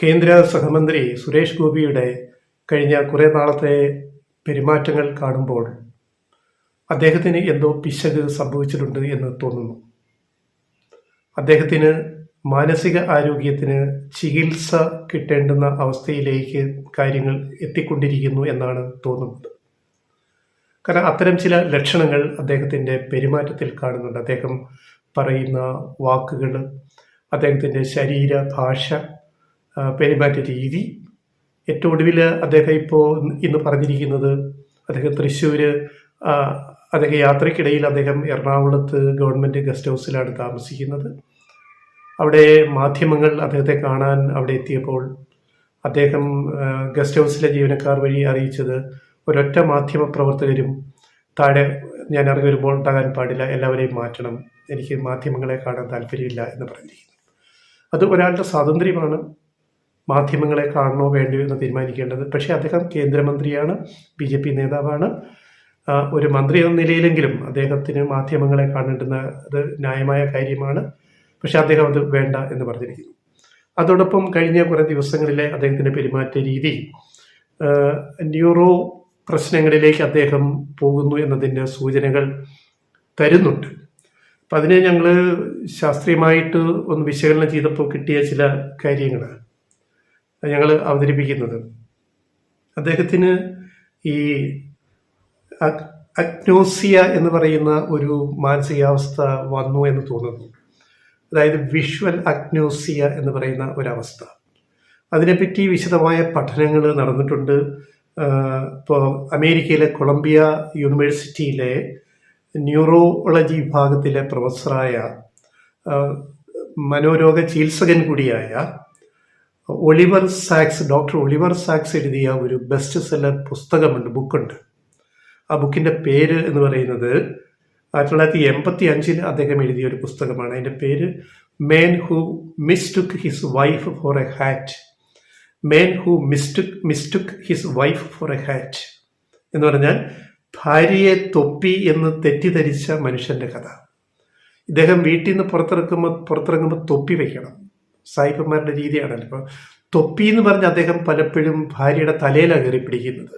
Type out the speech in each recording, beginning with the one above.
കേന്ദ്ര സഹമന്ത്രി സുരേഷ് ഗോപിയുടെ കഴിഞ്ഞ കുറേ നാളത്തെ പെരുമാറ്റങ്ങൾ കാണുമ്പോൾ അദ്ദേഹത്തിന് എന്തോ പിശക് സംഭവിച്ചിട്ടുണ്ട് എന്ന് തോന്നുന്നു. അദ്ദേഹത്തിന് മാനസിക ആരോഗ്യത്തിന് ചികിത്സ കിട്ടേണ്ടുന്ന അവസ്ഥയിലേക്ക് കാര്യങ്ങൾ എത്തിക്കൊണ്ടിരിക്കുന്നു എന്നാണ് തോന്നുന്നത്. കാരണം അത്തരം ചില ലക്ഷണങ്ങൾ അദ്ദേഹത്തിൻ്റെ പെരുമാറ്റത്തിൽ കാണുന്നുണ്ട്. അദ്ദേഹം പറയുന്ന വാക്കുകൾ, അദ്ദേഹത്തിൻ്റെ ശരീരഭാഷ, പെരുമാറ്റ രീതി. ഏറ്റവും ഒടുവിൽ അദ്ദേഹം ഇന്ന് പറഞ്ഞിരിക്കുന്നത്, അദ്ദേഹം തൃശ്ശൂർ അദ്ദേഹം യാത്രയ്ക്കിടയിൽ അദ്ദേഹം എറണാകുളത്ത് ഗവൺമെൻറ് ഗസ്റ്റ് ഹൗസിലാണ് താമസിക്കുന്നത്. അവിടെ മാധ്യമങ്ങൾ അദ്ദേഹത്തെ കാണാൻ അവിടെ എത്തിയപ്പോൾ അദ്ദേഹം ഗസ്റ്റ് ഹൗസിലെ ജീവനക്കാർ വഴി അറിയിച്ചത്, ഒരൊറ്റ മാധ്യമ പ്രവർത്തകരും താഴെ ഞാൻ ഇറങ്ങി വരുമ്പോൾ ഉണ്ടാകാൻ പാടില്ല, എല്ലാവരെയും മാറ്റണം, എനിക്ക് മാധ്യമങ്ങളെ കാണാൻ താല്പര്യമില്ല എന്ന് പറഞ്ഞിരിക്കുന്നു. അത് ഒരാളുടെ സ്വാതന്ത്ര്യമാണ്, മാധ്യമങ്ങളെ കാണണോ വേണ്ടയോ എന്ന് തീരുമാനിക്കേണ്ടത്. പക്ഷേ അദ്ദേഹം കേന്ദ്രമന്ത്രിയാണ്, BJP നേതാവാണ്. ഒരു മന്ത്രി എന്ന നിലയിലെങ്കിലും അദ്ദേഹത്തിന് മാധ്യമങ്ങളെ കാണേണ്ടുന്നത് ന്യായമായ കാര്യമാണ്. പക്ഷെ അദ്ദേഹം അത് വേണ്ട എന്ന് പറഞ്ഞിരിക്കുന്നു. അതോടൊപ്പം കഴിഞ്ഞ കുറേ ദിവസങ്ങളിലെ അദ്ദേഹത്തിൻ്റെ പെരുമാറ്റ രീതി ന്യൂറോ പ്രശ്നങ്ങളിലേക്ക് അദ്ദേഹം പോകുന്നു എന്നതിൻ്റെ സൂചനകൾ തരുന്നുണ്ട്. അപ്പം അതിനെ ഞങ്ങൾ ശാസ്ത്രീയമായിട്ട് ഒന്ന് വിശകലനം ചെയ്തപ്പോൾ കിട്ടിയ ചില കാര്യങ്ങൾ ഞങ്ങൾ അവതരിപ്പിക്കുന്നത്, അദ്ദേഹത്തിന് ഈ അഗ്നോസിയ എന്ന് പറയുന്ന ഒരു മാനസികാവസ്ഥ വന്നു എന്ന് തോന്നുന്നു. അതായത് വിഷ്വൽ അഗ്നോസിയ എന്ന് പറയുന്ന ഒരവസ്ഥ. അതിനെപ്പറ്റി വിശദമായ പഠനങ്ങൾ നടന്നിട്ടുണ്ട്. ഇപ്പോൾ അമേരിക്കയിലെ കൊളംബിയ യൂണിവേഴ്സിറ്റിയിലെ ന്യൂറോളജി വിഭാഗത്തിലെ പ്രൊഫസറായ മനോരോഗ ചികിത്സകൻ കൂടിയായ ഡോക്ടർ ഒളിവർ സാക്സ് എഴുതിയ ഒരു ബെസ്റ്റ് സെല്ലർ പുസ്തകമുണ്ട്, ബുക്കുണ്ട്. ആ ബുക്കിൻ്റെ പേര് എന്ന് പറയുന്നത് 1985 അദ്ദേഹം എഴുതിയ ഒരു പുസ്തകമാണ്. അതിൻ്റെ പേര് man who mistook his wife for a hat. Man who mistook his wife for a hat എന്ന് പറഞ്ഞാൽ ഭാര്യയെ തൊപ്പി എന്ന് തെറ്റിദ്ധരിച്ച മനുഷ്യൻ്റെ കഥ. ഇദ്ദേഹം വീട്ടിൽ നിന്ന് പുറത്തിറങ്ങുമ്പോൾ തൊപ്പി വയ്ക്കണം. സായിപ്പന്മാരുടെ രീതിയാണല്ലോ. ഇപ്പോൾ തൊപ്പി എന്ന് പറഞ്ഞ് അദ്ദേഹം പലപ്പോഴും ഭാര്യയുടെ തലയിലാണ് കയറി പിടിക്കുന്നത്,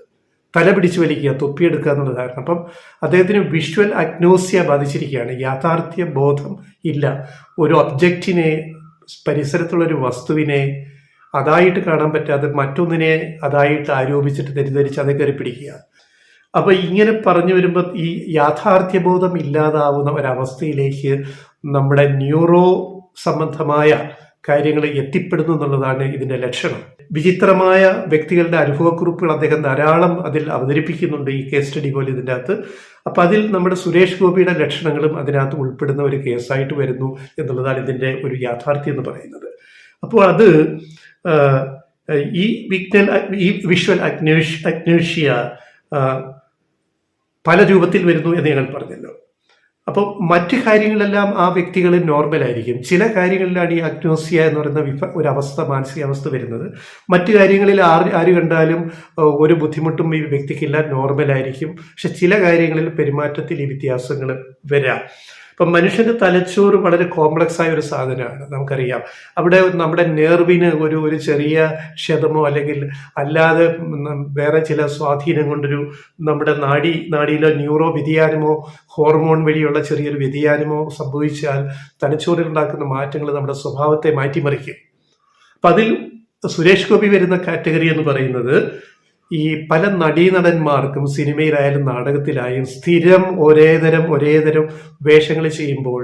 തല പിടിച്ചു വലിക്കുക, തൊപ്പിയെടുക്കുക എന്നുള്ള കാരണം. അപ്പം അദ്ദേഹത്തിന് വിഷ്വൽ അഗ്നോസിയ ബാധിച്ചിരിക്കുകയാണ്. യാഥാർത്ഥ്യ ബോധം ഇല്ല. ഒരു ഒബ്ജക്റ്റിനെ, പരിസരത്തുള്ളൊരു വസ്തുവിനെ അതായിട്ട് കാണാൻ പറ്റാതെ മറ്റൊന്നിനെ അതായിട്ട് ആരോപിച്ചിട്ട് തെറ്റിദ്ധരിച്ച് അതേ കയറി പിടിക്കുക. അപ്പോൾ ഇങ്ങനെ പറഞ്ഞു വരുമ്പോൾ ഈ യാഥാർത്ഥ്യബോധം ഇല്ലാതാവുന്ന ഒരവസ്ഥയിലേക്ക് നമ്മുടെ ന്യൂറോ സംബന്ധമായ കാര്യങ്ങൾ എത്തിപ്പെടുന്നു എന്നുള്ളതാണ് ഇതിൻ്റെ ലക്ഷണം. വിചിത്രമായ വ്യക്തികളുടെ അനുഭവക്കുറിപ്പുകൾ അദ്ദേഹം ധാരാളം അതിൽ അവതരിപ്പിക്കുന്നുണ്ട്, ഈ കേസ് സ്റ്റഡി പോലെ ഇതിൻ്റെ അകത്ത്. അപ്പം അതിൽ നമ്മുടെ സുരേഷ് ഗോപിയുടെ ലക്ഷണങ്ങളും അതിനകത്ത് ഉൾപ്പെടുന്ന ഒരു കേസായിട്ട് വരുന്നു എന്നുള്ളതാണ് ഇതിൻ്റെ ഒരു യാഥാർത്ഥ്യം എന്ന് പറയുന്നത്. അപ്പോൾ അത് ഈ വിഷ്വൽ അഗ്നോഷ്യ പല രൂപത്തിൽ വരുന്നു എന്ന് ഞങ്ങൾ പറഞ്ഞല്ലോ. അപ്പോൾ മറ്റു കാര്യങ്ങളെല്ലാം ആ വ്യക്തികൾ നോർമലായിരിക്കും. ചില കാര്യങ്ങളിലാണ് ഈ അഗ്നോസിയ എന്ന് പറയുന്ന ഒരവസ്ഥ, മാനസികാവസ്ഥ വരുന്നത്. മറ്റു കാര്യങ്ങളിൽ ആര് കണ്ടാലും ഒരു ബുദ്ധിമുട്ടും ഈ വ്യക്തിക്കില്ല, നോർമലായിരിക്കും. പക്ഷെ ചില കാര്യങ്ങളിൽ പെരുമാറ്റത്തിൽ ഈ വ്യത്യാസങ്ങൾ വരാം. ഇപ്പം മനുഷ്യൻ്റെ തലച്ചോറ് വളരെ കോംപ്ലക്സ് ആയ ഒരു സാധനമാണ്, നമുക്കറിയാം. അവിടെ നമ്മുടെ നെർവിന് ഒരു ചെറിയ ക്ഷതമോ അല്ലെങ്കിൽ അല്ലാതെ വേറെ ചില സ്വാധീനം കൊണ്ടൊരു നമ്മുടെ നാഡിയിലോ ന്യൂറോ വ്യതിയാനമോ ഹോർമോൺ വഴിയുള്ള ചെറിയൊരു വ്യതിയാനമോ സംഭവിച്ചാൽ തലച്ചോറിൽ ഉണ്ടാക്കുന്ന മാറ്റങ്ങൾ നമ്മുടെ സ്വഭാവത്തെ മാറ്റിമറിക്കും. അപ്പം അതിൽ സുരേഷ് ഗോപി വരുന്ന കാറ്റഗറി എന്ന് പറയുന്നത്, ഈ പല നടീനടന്മാർക്കും സിനിമയിലായാലും നാടകത്തിലായാലും സ്ഥിരം ഒരേതരം വേഷങ്ങൾ ചെയ്യുമ്പോൾ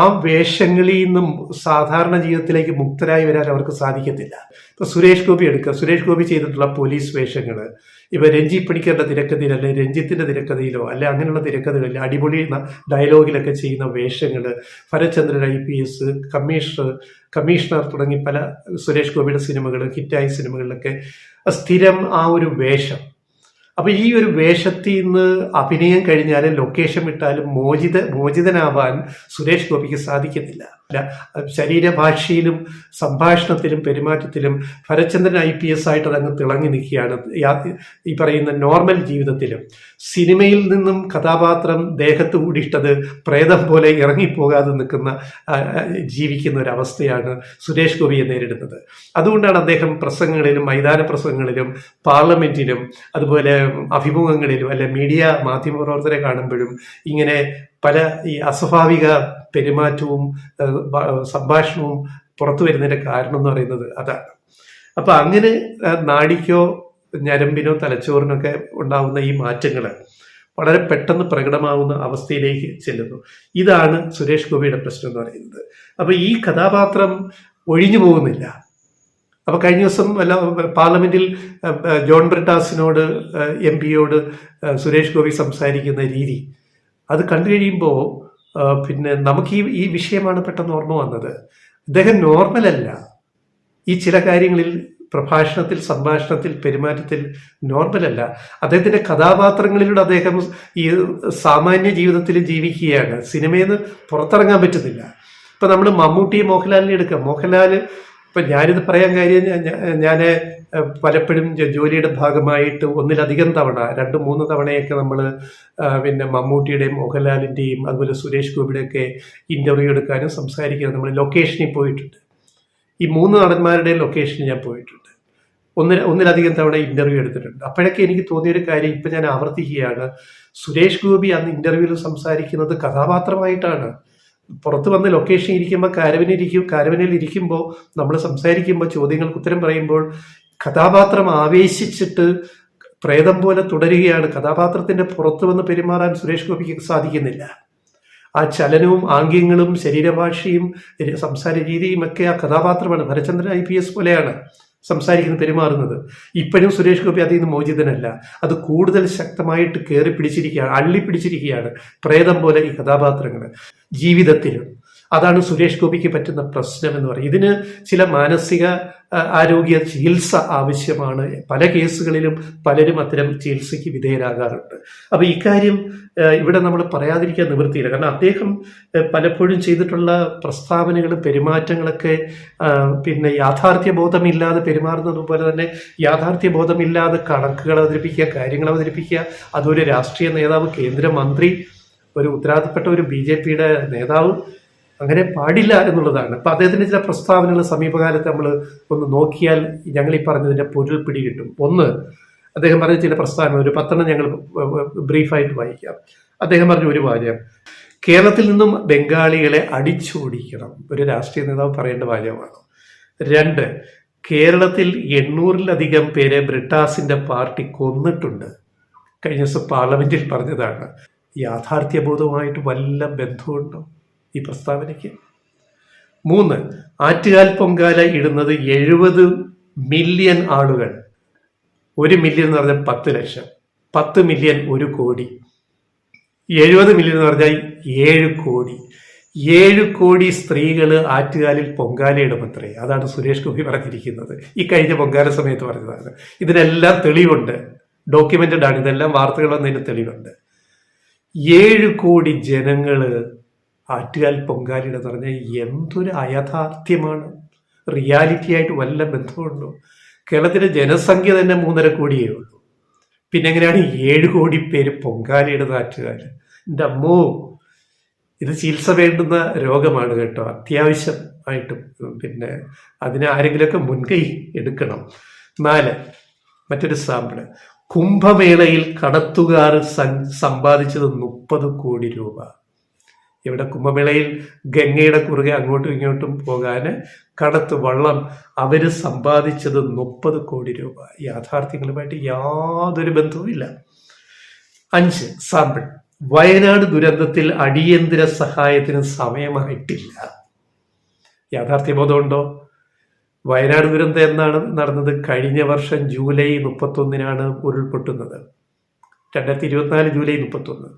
ആ വേഷങ്ങളിൽ നിന്നും സാധാരണ ജീവിതത്തിലേക്ക് മുക്തരായി വരാൻ അവർക്ക് സാധിക്കത്തില്ല. ഇപ്പൊ സുരേഷ് ഗോപി എടുക്കുക. സുരേഷ് ഗോപി ചെയ്തിട്ടുള്ള പോലീസ് വേഷങ്ങൾ, ഇപ്പൊ രഞ്ജി പണിക്കരുടെ തിരക്കഥയിൽ അല്ലെ രഞ്ജിത്തിന്റെ തിരക്കഥയിലോ അല്ലെ അങ്ങനെയുള്ള തിരക്കഥകളിൽ അടിപൊളി ഡയലോഗിലൊക്കെ ചെയ്യുന്ന വേഷങ്ങൾ, ഭരചന്ദ്രൻ IPS, കമ്മീഷണർ തുടങ്ങി പല സുരേഷ് ഗോപിയുടെ സിനിമകൾ, ഹിറ്റായ സിനിമകളിലൊക്കെ സ്ഥിരം ആ ഒരു വേഷം. അപ്പൊ ഈ ഒരു വേഷത്തിൽ നിന്ന് അഭിനയം കഴിഞ്ഞാലും ലൊക്കേഷൻ വിട്ടാലും മോചിതനാവാൻ സുരേഷ് ഗോപിക്ക് സാധിക്കത്തില്ല. ശരീരഭാഷയിലും സംഭാഷണത്തിലും പെരുമാറ്റത്തിലും ഭരചന്ദ്രൻ IPS ആയിട്ട് അതങ്ങ് തിളങ്ങി നിൽക്കുകയാണ്. ഈ പറയുന്ന നോർമൽ ജീവിതത്തിലും സിനിമയിൽ നിന്നും കഥാപാത്രം ദേഹത്ത് കൂടിയിട്ടത് പ്രേതം പോലെ ഇറങ്ങിപ്പോകാതെ നിൽക്കുന്ന ജീവിക്കുന്ന ഒരവസ്ഥയാണ് സുരേഷ് ഗോപിയെ നേരിടുന്നത്. അതുകൊണ്ടാണ് അദ്ദേഹം പ്രസംഗങ്ങളിലും മൈതാന പ്രസംഗങ്ങളിലും പാർലമെന്റിലും അതുപോലെ അഭിമുഖങ്ങളിലും അല്ലെ മീഡിയ മാധ്യമപ്രവർത്തകരെ കാണുമ്പോഴും ഇങ്ങനെ പല ഈ അസ്വാഭാവിക പെരുമാറ്റവും സംഭാഷണവും പുറത്തു വരുന്നതിന്റെ കാരണം എന്ന് പറയുന്നത് അതാണ്. അപ്പൊ അങ്ങനെ നാഡിക്കോ ഞരമ്പിനോ തലച്ചോറിനൊക്കെ ഉണ്ടാവുന്ന ഈ മാറ്റങ്ങൾ വളരെ പെട്ടെന്ന് പ്രകടമാവുന്ന അവസ്ഥയിലേക്ക് ചെല്ലുന്നു. ഇതാണ് സുരേഷ് ഗോപിയുടെ പ്രശ്നം എന്ന് പറയുന്നത്. അപ്പൊ ഈ കഥാപാത്രം ഒഴിഞ്ഞു പോകുന്നില്ല. അപ്പൊ കഴിഞ്ഞ ദിവസം പാർലമെന്റിൽ ജോൺ ബ്രിട്ടാസിനോട് MP സുരേഷ് ഗോപി സംസാരിക്കുന്ന രീതി അത് കണ്ടു കഴിയുമ്പോൾ പിന്നെ നമുക്ക് ഈ വിഷയമാണ് പെട്ടെന്ന് ഓർമ്മ വന്നത്. അദ്ദേഹം നോർമലല്ല. ഈ ചില കാര്യങ്ങളിൽ പ്രഭാഷണത്തിൽ, സംഭാഷണത്തിൽ, പെരുമാറ്റത്തിൽ നോർമലല്ല. അദ്ദേഹത്തിന്റെ കഥാപാത്രങ്ങളിലൂടെ അദ്ദേഹം ഈ സാമാന്യ ജീവിതത്തിൽ ജീവിക്കുകയാണ്. സിനിമയിൽ നിന്ന് പുറത്തിറങ്ങാൻ പറ്റുന്നില്ല. ഇപ്പൊ നമ്മൾ മമ്മൂട്ടിയെ മോഹൻലാലിനെ എടുക്കാം. മോഹൻലാൽ ഇപ്പൊ ഞാനിത് പറയാൻ കാര്യം, ഞാൻ പലപ്പോഴും ജോലിയുടെ ഭാഗമായിട്ട് ഒന്നിലധികം തവണ 2-3 തവണയൊക്കെ നമ്മൾ പിന്നെ മമ്മൂട്ടിയുടെയും മോഹൻലാലിൻ്റെയും അതുപോലെ സുരേഷ് ഗോപിയുടെയൊക്കെ ഇന്റർവ്യൂ എടുക്കാനും സംസാരിക്കാനും നമ്മൾ ലൊക്കേഷനിൽ പോയിട്ടുണ്ട്. ഈ 3 നടന്മാരുടെ ലൊക്കേഷനിൽ ഞാൻ പോയിട്ടുണ്ട്. ഒന്നിലധികം തവണ ഇന്റർവ്യൂ എടുത്തിട്ടുണ്ട്. അപ്പോഴൊക്കെ എനിക്ക് തോന്നിയൊരു കാര്യം ഇപ്പൊ ഞാൻ ആവർത്തിക്കുകയാണ്. സുരേഷ് ഗോപി അന്ന് ഇന്റർവ്യൂവിൽ സംസാരിക്കുന്നത് കഥാപാത്രമായിട്ടാണ്. പുറത്ത് വന്ന് ലൊക്കേഷൻ ഇരിക്കുമ്പോൾ കാരവനിൽ ഇരിക്കുമ്പോൾ നമ്മൾ സംസാരിക്കുമ്പോൾ ചോദ്യങ്ങൾക്ക് ഉത്തരം പറയുമ്പോൾ കഥാപാത്രം ആവേശിച്ചിട്ട് പ്രേതം പോലെ തുടരുകയാണ്. കഥാപാത്രത്തിന്റെ പുറത്ത് വന്ന് പെരുമാറാൻ സുരേഷ് ഗോപിക്ക് സാധിക്കുന്നില്ല. ആ ചലനവും ആംഗ്യങ്ങളും ശരീരഭാഷയും സംസാര രീതിയും ഒക്കെ ആ കഥാപാത്രമാണ്. ഭരചന്ദ്രൻ IPS പോലെയാണ് സംസാരിക്കുന്നത്, പെരുമാറുന്നത്. ഇപ്പോഴും സുരേഷ് ഗോപി അതിൽ നിന്ന് മോചിതനല്ല. അത് കൂടുതൽ ശക്തമായിട്ട് കയറി പിടിച്ചിരിക്കുകയാണ്, അള്ളിപ്പിടിച്ചിരിക്കുകയാണ് പ്രേതം പോലെ ഈ കഥാപാത്രങ്ങൾ ജീവിതത്തിലും. അതാണ് സുരേഷ് ഗോപിക്ക് പറ്റുന്ന പ്രശ്നം എന്ന് പറയും. ഇതിന് ചില മാനസിക ആരോഗ്യ ചികിത്സ ആവശ്യമാണ്. പല കേസുകളിലും പലരും അത്തരം ചികിത്സയ്ക്ക് വിധേയരാകാറുണ്ട്. അപ്പൊ ഇക്കാര്യം ഇവിടെ നമ്മൾ പറയാതിരിക്കാൻ നിവൃത്തിയില്ല. കാരണം അദ്ദേഹം പലപ്പോഴും ചെയ്തിട്ടുള്ള പ്രസ്താവനകളും പെരുമാറ്റങ്ങളൊക്കെ പിന്നെ യാഥാർത്ഥ്യബോധമില്ലാതെ പെരുമാറുന്നത് പോലെ തന്നെ യാഥാർത്ഥ്യബോധമില്ലാതെ കണക്കുകൾ അവതരിപ്പിക്കുക, കാര്യങ്ങൾ അവതരിപ്പിക്കുക. അതൊരു രാഷ്ട്രീയ നേതാവ്, കേന്ദ്രമന്ത്രി, ഒരു ഉത്തരവാദിത്തപ്പെട്ട ഒരു BJPയുടെ നേതാവ് അങ്ങനെ പാടില്ല എന്നുള്ളതാണ്. അപ്പൊ അദ്ദേഹത്തിന്റെ ചില പ്രസ്താവനകൾ സമീപകാലത്ത് നമ്മൾ ഒന്ന് നോക്കിയാൽ ഞങ്ങൾ ഈ പറഞ്ഞതിന്റെ പൊരുൾ പിടികിട്ടും. ഒന്ന്, അദ്ദേഹം പറഞ്ഞ ചില പ്രസ്താവന, ഒരു 10 ഞങ്ങൾ ബ്രീഫായിട്ട് വായിക്കാം. അദ്ദേഹം പറഞ്ഞ ഒരു വാചകം, കേരളത്തിൽ നിന്നും ബംഗാളികളെ അടിച്ചോടിക്കണം. ഒരു രാഷ്ട്രീയ നേതാവ് പറയേണ്ട വാചകമാണ്. 2, കേരളത്തിൽ 800-ലധികം പേരെ ബ്രിട്ടാസിന്റെ പാർട്ടി കൊന്നിട്ടുണ്ട്. കഴിഞ്ഞ ദിവസം പാർലമെന്റിൽ പറഞ്ഞതാണ്. യാഥാർത്ഥ്യബോധവുമായിട്ട് വല്ല ബന്ധമുണ്ടോ ഈ പ്രസ്താവനയ്ക്ക്? 3, ആറ്റുകാൽ പൊങ്കാല ഇടുന്നത് 70 മില്യൺ ആളുകൾ. 1 മില്യൺ എന്ന് പറഞ്ഞാൽ 10 ലക്ഷം, 10 മില്യൺ 1 കോടി, 70 മില്യൺ എന്ന് പറഞ്ഞാൽ 7 കോടി. 7 കോടി സ്ത്രീകൾ ആറ്റുകാലിൽ പൊങ്കാലയിടുമത്രേ. അതാണ് സുരേഷ് ഗോപി പറഞ്ഞിരിക്കുന്നത്. ഈ കഴിഞ്ഞ പൊങ്കാല സമയത്ത് പറഞ്ഞതാണ്. ഇതിനെല്ലാം തെളിവുണ്ട്, ഡോക്യുമെന്റഡ് ആണ്. ഇതെല്ലാം വാർത്തകൾ വന്നതിന് തെളിവുണ്ട്. 7 കോടി ജനങ്ങള് ആറ്റുകാൽ പൊങ്കാലയുടെ എന്ന് പറഞ്ഞാൽ എന്തൊരു അയാഥാർത്ഥ്യമാണ്. റിയാലിറ്റി ആയിട്ട് വല്ല ബന്ധമുണ്ടോ? കേരളത്തിലെ ജനസംഖ്യ തന്നെ 3.5 കോടിയേ ഉള്ളൂ. പിന്നെ എങ്ങനെയാണ് 7 കോടി പേര് പൊങ്കാലയിടുന്നത് ആറ്റുകാൽ? എൻ്റെ അമ്മോ, ഇത് ചികിത്സ വേണ്ടുന്ന രോഗമാണ് കേട്ടോ. അത്യാവശ്യമായിട്ടും പിന്നെ അതിന് ആരെങ്കിലുമൊക്കെ മുൻകൈ എടുക്കണം. 4, മറ്റൊരു സാമ്പിള്, കുംഭമേളയിൽ കടത്തുകാർ സമ്പാദിച്ചത് 30 കോടി രൂപ. ഇവിടെ കുംഭമേളയിൽ ഗംഗയുടെ കുറുകെ അങ്ങോട്ടും ഇങ്ങോട്ടും പോകാൻ കടത്ത് വള്ളം അവര് സമ്പാദിച്ചത് 30 കോടി രൂപ. യാഥാർത്ഥ്യങ്ങളുമായിട്ട് യാതൊരു ബന്ധവുമില്ല. 5, സാമ്പിൾ, വയനാട് ദുരന്തത്തിൽ അടിയന്തര സഹായത്തിന് സമയമായിട്ടില്ല. യാഥാർത്ഥ്യബോധമുണ്ടോ? വയനാട് ദുരന്തം എന്നാണ് നടന്നത്? കഴിഞ്ഞ വർഷം ജൂലൈ 31 ഉരുൾപൊട്ടുന്നത്. 2024 ജൂലൈ 31.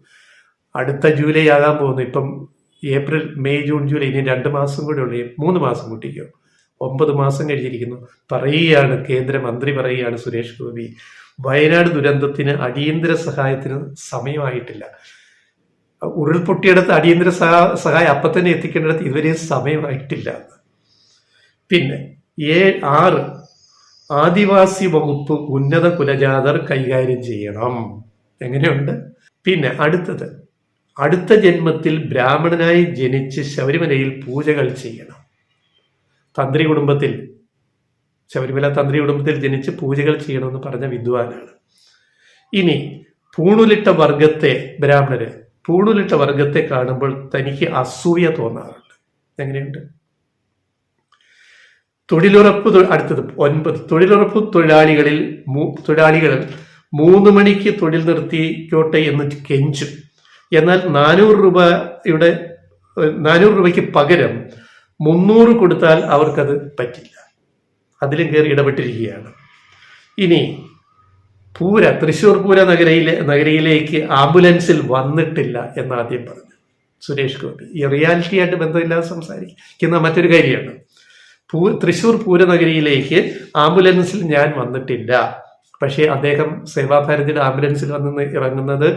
അടുത്ത ജൂലൈ ആകാൻ പോകുന്നു. ഇപ്പം ഏപ്രിൽ, മെയ്, ജൂൺ, ജൂലൈ, ഇനി 2 മാസം കൂടെ ഉള്ളൂ. 3 മാസം കൂട്ടിക്കോ, 9 മാസം കഴിഞ്ഞിരിക്കുന്നു. പറയുകയാണ് കേന്ദ്രമന്ത്രി, പറയുകയാണ് സുരേഷ് ഗോപി, വയനാട് ദുരന്തത്തിന് അടിയന്തര സഹായത്തിന് സമയമായിട്ടില്ല. ഉരുൾപൊട്ടിയെടുത്ത് അടിയന്തര സഹായം അപ്പം തന്നെ എത്തിക്കേണ്ടിടത്ത് ഇതുവരെയും സമയമായിട്ടില്ല. പിന്നെ 6 ആദിവാസി വകുപ്പ് ഉന്നത കുലജാതർ കൈകാര്യം ചെയ്യണം. എങ്ങനെയുണ്ട്? പിന്നെ അടുത്ത ജന്മത്തിൽ ബ്രാഹ്മണനായി ജനിച്ച് ശബരിമലയിൽ പൂജകൾ ചെയ്യണം. ശബരിമല തന്ത്രി കുടുംബത്തിൽ ജനിച്ച് പൂജകൾ ചെയ്യണമെന്ന് പറഞ്ഞ വിദ്വാനാണ്. ഇനി പൂണുലിട്ട വർഗത്തെ കാണുമ്പോൾ തനിക്ക് അസൂയ തോന്നാറുണ്ട്. എങ്ങനെയുണ്ട്? അടുത്തത് 9 തൊഴിലുറപ്പ് തൊഴിലാളികൾ 3 മണിക്ക് തൊഴിൽ നിർത്തിക്കോട്ടെ എന്ന് കെഞ്ചും. എന്നാൽ 400 രൂപയ്ക്ക് പകരം 300 കൊടുത്താൽ അവർക്കത് പറ്റില്ല. അതിലും കയറി ഇടപെട്ടിരിക്കുകയാണ്. ഇനി തൃശ്ശൂർ പൂര നഗരിയിലേക്ക് ആംബുലൻസിൽ വന്നിട്ടില്ല എന്നാദ്യം പറഞ്ഞു സുരേഷ് ഗോപി. ഈ റിയാലിറ്റി ആയിട്ട് ബന്ധമില്ലാതെ സംസാരിക്കുന്ന മറ്റൊരു കാര്യമാണ്. തൃശ്ശൂർ പൂരനഗരിയിലേക്ക് ആംബുലൻസിൽ ഞാൻ വന്നിട്ടില്ല. പക്ഷേ അദ്ദേഹം സേവാഭാരതിയുടെ ആംബുലൻസിൽ വന്ന് ഇറങ്ങുന്നത്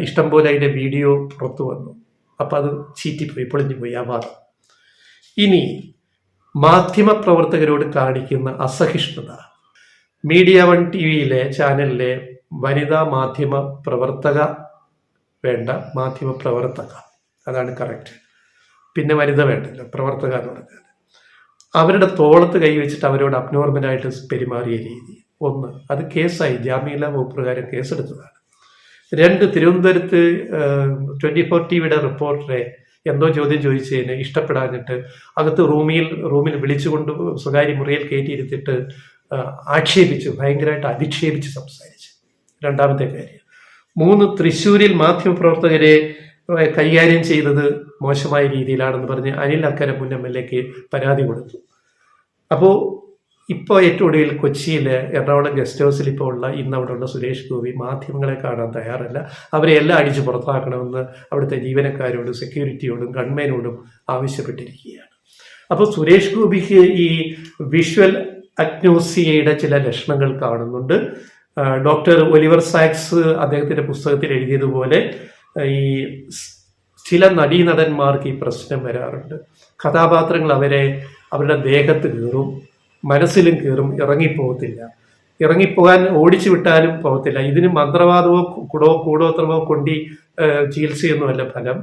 ഇഷ്ടം പോലെ അതിൻ്റെ വീഡിയോ പുറത്തു വന്നു. അപ്പം അത് ചീറ്റിപ്പോയി, പൊളിഞ്ഞുപോയി ആ വാദം. ഇനി മാധ്യമപ്രവർത്തകരോട് കാണിക്കുന്ന അസഹിഷ്ണുത. മീഡിയ 1 TV ചാനലിലെ വനിതാ മാധ്യമപ്രവർത്തക അതാണ് കറക്റ്റ്. പിന്നെ വനിത വേണ്ടല്ലോ, പ്രവർത്തക എന്ന് പറഞ്ഞാൽ. അവരുടെ തോളത്ത് കൈവച്ചിട്ട് അവരോട് അബ്നോർമലായിട്ട് പെരുമാറിയ രീതി. 1 അത് കേസായി, ജാമ്യമില്ലാ വകുപ്പ് പ്രകാരം കേസെടുത്തതാണ്. 2 തിരുവനന്തപുരത്ത് 24 TVയുടെ റിപ്പോർട്ടറെ എന്തോ ചോദ്യം ചോദിച്ചതിന് ഇഷ്ടപ്പെടാഞ്ഞിട്ട് അകത്ത് റൂമിൽ വിളിച്ചുകൊണ്ട് സ്വകാര്യ മുറിയിൽ കയറ്റിയിരുത്തിട്ട് ഭയങ്കരമായിട്ട് അധിക്ഷേപിച്ച് സംസാരിച്ചു. 2ാമത്തെ കാര്യം. 3 തൃശ്ശൂരിൽ മാധ്യമപ്രവർത്തകരെ കൈകാര്യം ചെയ്തത് മോശമായ രീതിയിലാണെന്ന് പറഞ്ഞ് അനിൽ അക്കര മുൻ MLA പരാതി കൊടുത്തു. അപ്പോൾ ഇപ്പോൾ ഏറ്റവും ഒടുവിൽ കൊച്ചിയിൽ എറണാകുളം ഗസ്റ്റ് ഹൗസിൽ ഇപ്പോൾ ഇന്ന് അവിടെ ഉള്ള സുരേഷ് ഗോപി മാധ്യമങ്ങളെ കാണാൻ തയ്യാറല്ല. അവരെ എല്ലാം അടിച്ച് പുറത്താക്കണമെന്ന് അവിടുത്തെ ജീവനക്കാരോടും സെക്യൂരിറ്റിയോടും ഗൺമാനോടും ആവശ്യപ്പെട്ടിരിക്കുകയാണ്. അപ്പോൾ സുരേഷ് ഗോപിക്ക് ഈ വിഷ്വൽ അഗ്നോസിയയുടെ ചില ലക്ഷണങ്ങൾ കാണുന്നുണ്ട്. ഡോക്ടർ ഒലിവർ സാക്സ് അദ്ദേഹത്തിൻ്റെ പുസ്തകത്തിൽ എഴുതിയതുപോലെ ഈ ചില നടീനടന്മാർക്ക് ഈ പ്രശ്നം വരാറുണ്ട്. കഥാപാത്രങ്ങൾ അവരുടെ ദേഹത്ത് കയറും, മനസ്സിലും കയറും, ഇറങ്ങിപ്പോകാൻ ഓടിച്ചു വിട്ടാലും പോകത്തില്ല. ഇതിന് മന്ത്രവാദമോ കൂടോത്രമോ കൊണ്ടി ചികിത്സയൊന്നുമല്ല ഫലം.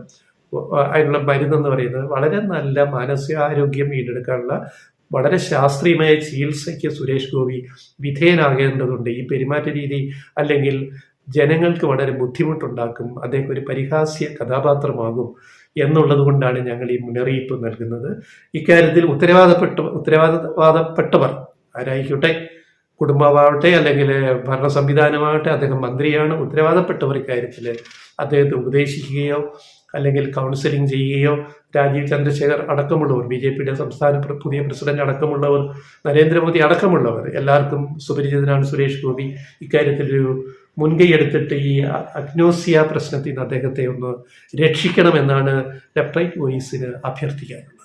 അതിനുള്ള മരുന്നെന്ന് പറയുന്നത് വളരെ നല്ല മാനസികാരോഗ്യം വീണ്ടെടുക്കാനുള്ള വളരെ ശാസ്ത്രീയമായ ചികിത്സയ്ക്ക് സുരേഷ് ഗോപി വിധേയനാകേണ്ടതുണ്ട്. ഈ പെരുമാറ്റ രീതി അല്ലെങ്കിൽ ജനങ്ങൾക്ക് വളരെ ബുദ്ധിമുട്ടുണ്ടാക്കും, അദ്ദേഹം ഒരു പരിഹാസ്യ കഥാപാത്രമാകും എന്നുള്ളത് കൊണ്ടാണ് ഞങ്ങൾ ഈ മുന്നറിയിപ്പ് നൽകുന്നത്. ഇക്കാര്യത്തിൽ ഉത്തരവാദപ്പെട്ടവർ ആരായിക്കോട്ടെ, കുടുംബമാവട്ടെ അല്ലെങ്കിൽ ഭരണ സംവിധാനമാവട്ടെ, അദ്ദേഹം മന്ത്രിയാണ്, ഉത്തരവാദപ്പെട്ടവർ ഇക്കാര്യത്തിൽ അദ്ദേഹത്തെ ഉപദേശിക്കുകയോ അല്ലെങ്കിൽ കൗൺസിലിംഗ് ചെയ്യുകയോ, രാജീവ് ചന്ദ്രശേഖർ അടക്കമുള്ളവർ, BJPയുടെ സംസ്ഥാന പുതിയ പ്രസിഡന്റ് അടക്കമുള്ളവർ, നരേന്ദ്രമോദി അടക്കമുള്ളവർ, എല്ലാവർക്കും സുപരിചിതനാണ് സുരേഷ് ഗോപി. ഇക്കാര്യത്തിലൊരു മുൻകൈ എടുത്തിട്ട് ഈ അഗ്നോസിയ പ്രശ്നത്തിൽ നിന്ന് അദ്ദേഹത്തെ ഒന്ന് രക്ഷിക്കണമെന്നാണ് ലെഫ്റ്റ് റൈറ്റ് വോയിസിന് അഭ്യർത്ഥിക്കാനുള്ളത്.